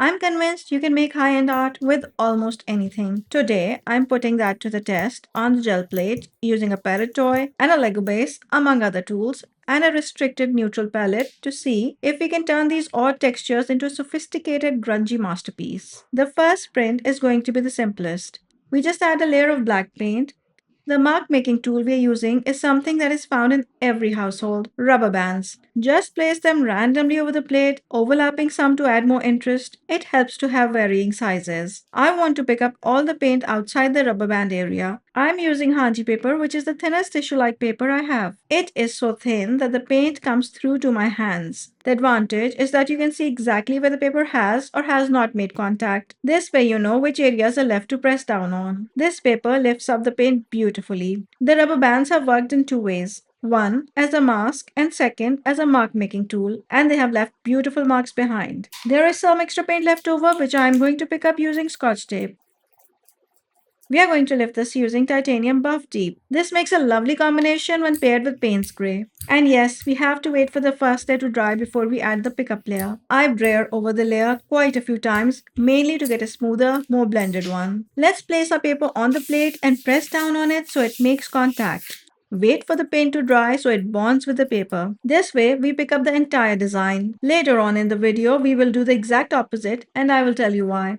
I'm convinced you can make high-end art with almost anything. Today, I'm putting that to the test on the gel plate using a Parrot toy and a Lego base, among other tools, and a restricted neutral palette to see if we can turn these odd textures into a sophisticated grungy masterpiece. The first print is going to be the simplest. We just add a layer of black paint. The mark making tool we are using is something that is found in every household, rubber bands. Just place them randomly over the plate, overlapping some to add more interest. It helps to have varying sizes. I want to pick up all the paint outside the rubber band area. I'm using Hanji paper, which is the thinnest tissue-like paper I have. It is so thin that the paint comes through to my hands. The advantage is that you can see exactly where the paper has or has not made contact. This way you know which areas are left to press down on. This paper lifts up the paint beautifully. The rubber bands have worked in two ways. One, as a mask, and second, as a mark making tool, and they have left beautiful marks behind. There is some extra paint left over which I am going to pick up using scotch tape. We are going to lift this using titanium buff deep. This makes a lovely combination when paired with Payne's Grey. And yes, we have to wait for the first layer to dry before we add the pickup layer. I brayer over the layer quite a few times, mainly to get a smoother, more blended one. Let's place our paper on the plate and press down on it so it makes contact. Wait for the paint to dry so it bonds with the paper. This way, we pick up the entire design. Later on in the video, we will do the exact opposite and I will tell you why.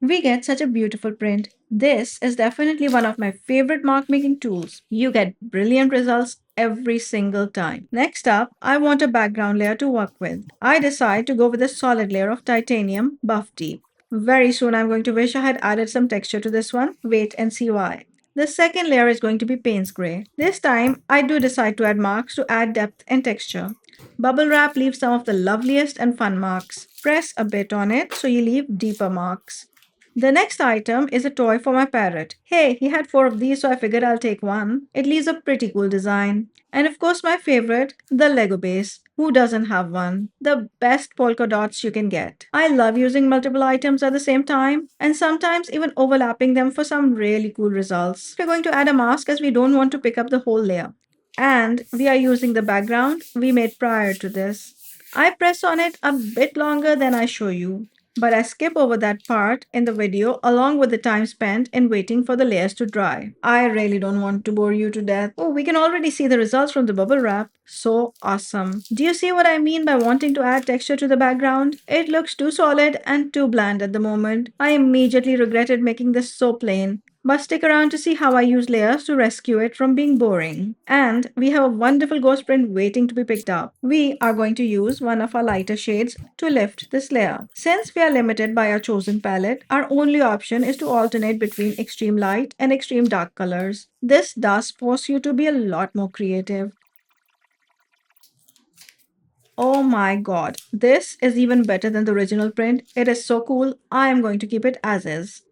We get such a beautiful print. This is definitely one of my favorite mark making tools. You get brilliant results every single time. Next up, I want a background layer to work with. I decide to go with a solid layer of titanium buff deep. Very soon I'm going to wish I had added some texture to this one. Wait and see why. The second layer is going to be Payne's Grey. This time, I do decide to add marks to add depth and texture. Bubble wrap leaves some of the loveliest and fun marks. Press a bit on it so you leave deeper marks. The next item is a toy for my parrot. Hey, he had four of these, so I figured I'll take one. It leaves a pretty cool design. And of course, my favorite, the Lego base. Who doesn't have one? The best polka dots you can get. I love using multiple items at the same time and sometimes even overlapping them for some really cool results. We're going to add a mask as we don't want to pick up the whole layer. And we are using the background we made prior to this. I press on it a bit longer than I show you. But I skip over that part in the video along with the time spent in waiting for the layers to dry. I really don't want to bore you to death. Oh, we can already see the results from the bubble wrap. So awesome. Do you see what I mean by wanting to add texture to the background? It looks too solid and too bland at the moment. I immediately regretted making this so plain. But stick around to see how I use layers to rescue it from being boring. And we have a wonderful ghost print waiting to be picked up. We are going to use one of our lighter shades to lift this layer. Since we are limited by our chosen palette, our only option is to alternate between extreme light and extreme dark colors. This does force you to be a lot more creative. Oh my god, this is even better than the original print. It is so cool, I am going to keep it as is.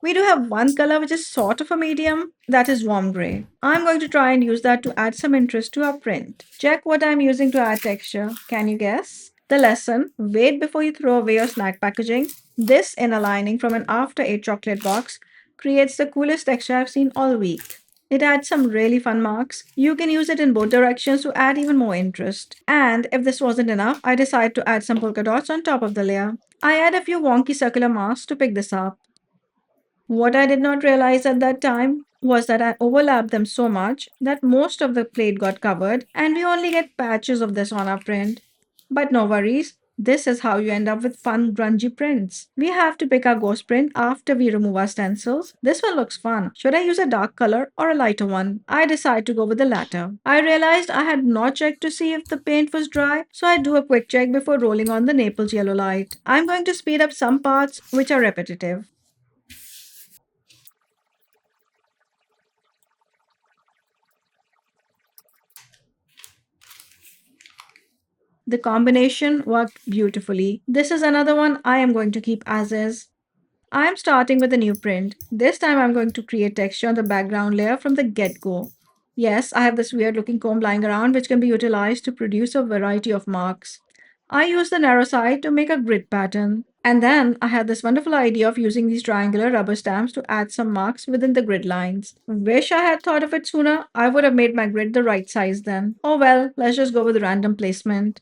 We do have one color which is sort of a medium, that is warm gray. I'm going to try and use that to add some interest to our print. Check what I'm using to add texture. Can you guess? The lesson, wait before you throw away your snack packaging. This inner lining from an after 8 chocolate box creates the coolest texture I've seen all week. It adds some really fun marks. You can use it in both directions to add even more interest. And if this wasn't enough, I decided to add some polka dots on top of the layer. I add a few wonky circular marks to pick this up. What I did not realize at that time was that I overlapped them so much that most of the plate got covered and we only get patches of this on our print. But no worries, this is how you end up with fun grungy prints. We have to pick our ghost print after we remove our stencils. This one looks fun. Should I use a dark color or a lighter one? I decide to go with the latter. I realized I had not checked to see if the paint was dry, so I do a quick check before rolling on the Naples yellow light. I'm going to speed up some parts which are repetitive. The combination worked beautifully. This is another one I am going to keep as is. I am starting with a new print. This time I'm going to create texture on the background layer from the get-go. Yes, I have this weird looking comb lying around which can be utilized to produce a variety of marks. I use the narrow side to make a grid pattern. And then I had this wonderful idea of using these triangular rubber stamps to add some marks within the grid lines. Wish I had thought of it sooner. I would have made my grid the right size then. Oh well, let's just go with random placement.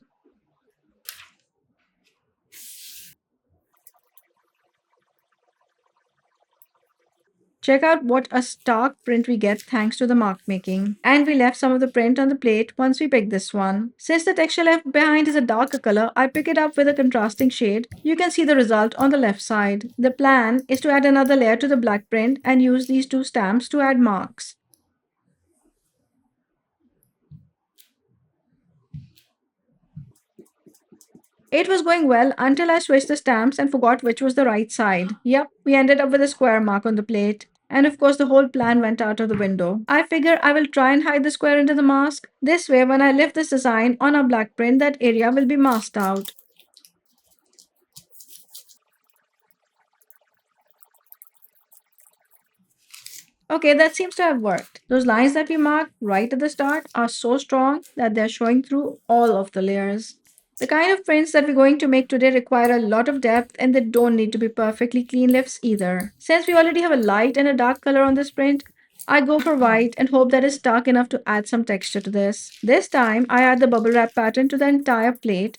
Check out what a stark print we get thanks to the mark making. And we left some of the print on the plate once we picked this one. Since the texture left behind is a darker color, I pick it up with a contrasting shade. You can see the result on the left side. The plan is to add another layer to the black print and use these two stamps to add marks. It was going well until I switched the stamps and forgot which was the right side. Yep, we ended up with a square mark on the plate. And of course, the whole plan went out of the window. I figure I will try and hide the square into the mask. This way, when I lift this design on a black print, that area will be masked out. Okay, that seems to have worked. Those lines that we marked right at the start are so strong that they're showing through all of the layers. The kind of prints that we're going to make today require a lot of depth and they don't need to be perfectly clean lifts either. Since we already have a light and a dark color on this print, I go for white and hope that it's dark enough to add some texture to this. This time, I add the bubble wrap pattern to the entire plate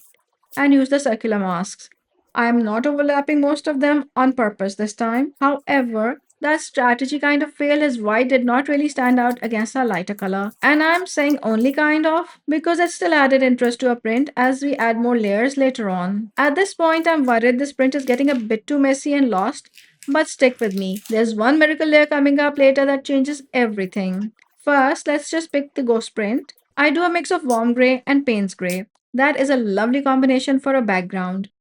and use the circular masks. I am not overlapping most of them on purpose this time. However, that strategy kind of failed as white did not really stand out against our lighter color. And I'm saying only kind of because it still added interest to our print as we add more layers later on. At this point, I'm worried this print is getting a bit too messy and lost, but stick with me. There's one miracle layer coming up later that changes everything. First, let's just pick the ghost print. I do a mix of warm gray and Payne's gray. That is a lovely combination for a background.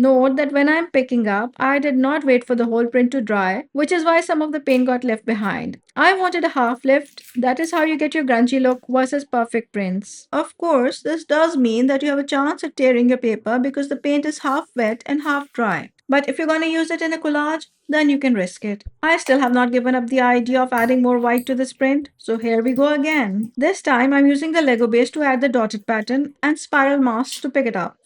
Note that when I'm picking up, I did not wait for the whole print to dry, which is why some of the paint got left behind. I wanted a half lift. That is how you get your grungy look versus perfect prints. Of course, this does mean that you have a chance at tearing your paper because the paint is half wet and half dry. But if you're going to use it in a collage, then you can risk it. I still have not given up the idea of adding more white to this print, so here we go again. This time I'm using the Lego base to add the dotted pattern and spiral masks to pick it up.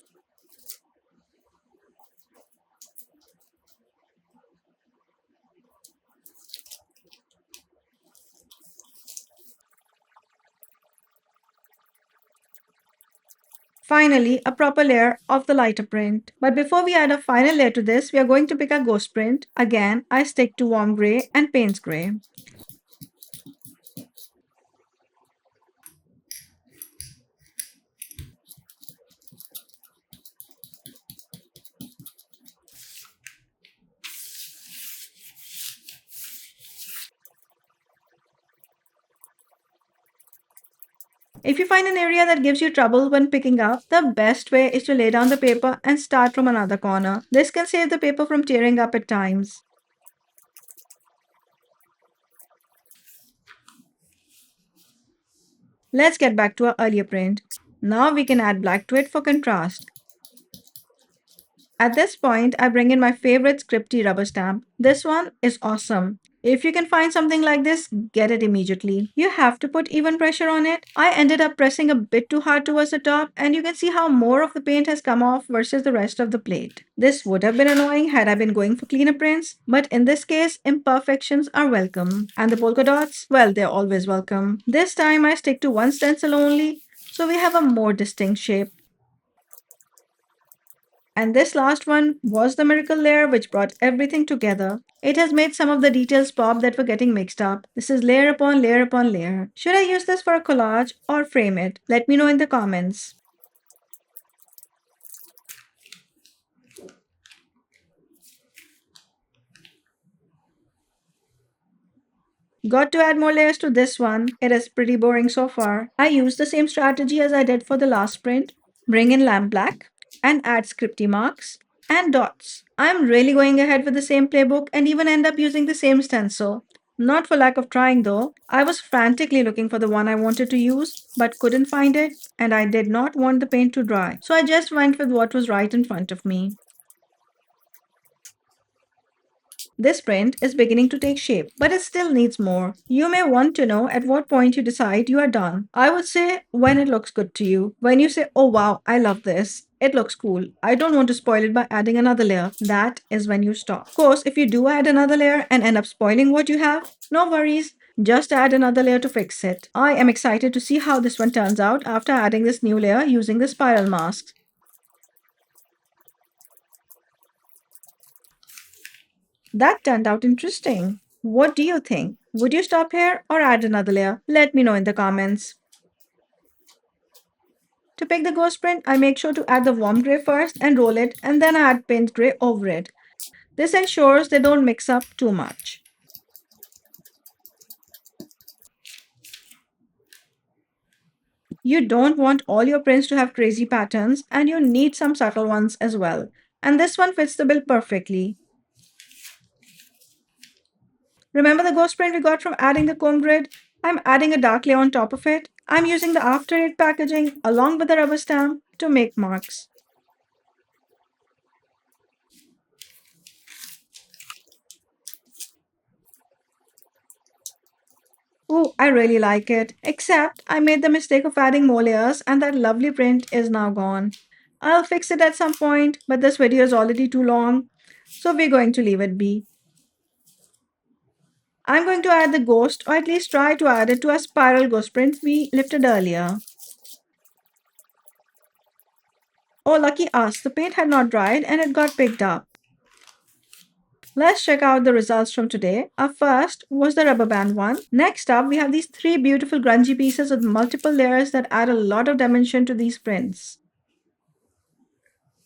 Finally, a proper layer of the lighter print. But before we add a final layer to this, we are going to pick a ghost print. Again, I stick to warm gray and Payne's gray. If you find an area that gives you trouble when picking up, the best way is to lay down the paper and start from another corner. This can save the paper from tearing up at times. Let's get back to our earlier print. Now we can add black to it for contrast. At this point, I bring in my favorite scripty rubber stamp. This one is awesome. If you can find something like this, get it immediately. You have to put even pressure on it. I ended up pressing a bit too hard towards the top, and you can see how more of the paint has come off versus the rest of the plate. This would have been annoying had I been going for cleaner prints, but in this case, imperfections are welcome. And the polka dots? Well, they're always welcome. This time I stick to one stencil only, so we have a more distinct shape. And this last one was the miracle layer which brought everything together. It has made some of the details pop that were getting mixed up. This is layer upon layer upon layer. Should I use this for a collage or frame it? Let me know in the comments. Got to add more layers to this one. It is pretty boring so far. I used the same strategy as I did for the last print. Bring in lamp black and add scripty marks and dots. I'm really going ahead with the same playbook and even end up using the same stencil. Not for lack of trying though. I was frantically looking for the one I wanted to use but couldn't find it and I did not want the paint to dry. So I just went with what was right in front of me. This print is beginning to take shape, but it still needs more. You may want to know at what point you decide you are done. I would say when it looks good to you. When you say, oh wow, I love this. It looks cool. I don't want to spoil it by adding another layer. That is when you stop. Of course, if you do add another layer and end up spoiling what you have, no worries. Just add another layer to fix it. I am excited to see how this one turns out after adding this new layer using the spiral masks. That turned out interesting. What do you think? Would you stop here or add another layer? Let me know in the comments. To pick the ghost print, I make sure to add the warm gray first and roll it, and then I add paint gray over it. This ensures they don't mix up too much. You don't want all your prints to have crazy patterns, and you need some subtle ones as well. And this one fits the bill perfectly. Remember the ghost print we got from adding the comb grid? I'm adding a dark layer on top of it. I'm using the After Eight packaging along with the rubber stamp to make marks. Ooh, I really like it. Except I made the mistake of adding more layers and that lovely print is now gone. I'll fix it at some point, but this video is already too long, so we're going to leave it be. I'm going to add the ghost, or at least try to add it to a spiral ghost print we lifted earlier. Oh, lucky us, the paint had not dried and it got picked up. Let's check out the results from today. Our first was the rubber band one. Next up, we have these three beautiful grungy pieces with multiple layers that add a lot of dimension to these prints.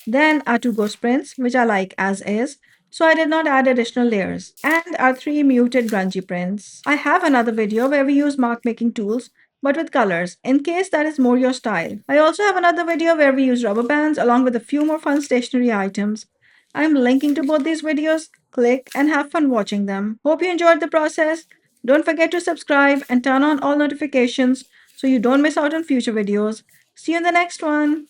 Then our two ghost prints, which I like as is, so I did not add additional layers. And our three muted grungy prints. I have another video where we use mark making tools, but with colors, in case that is more your style. I also have another video where we use rubber bands along with a few more fun stationery items. I'm linking to both these videos. Click and have fun watching them. Hope you enjoyed the process. Don't forget to subscribe and turn on all notifications so you don't miss out on future videos. See you in the next one.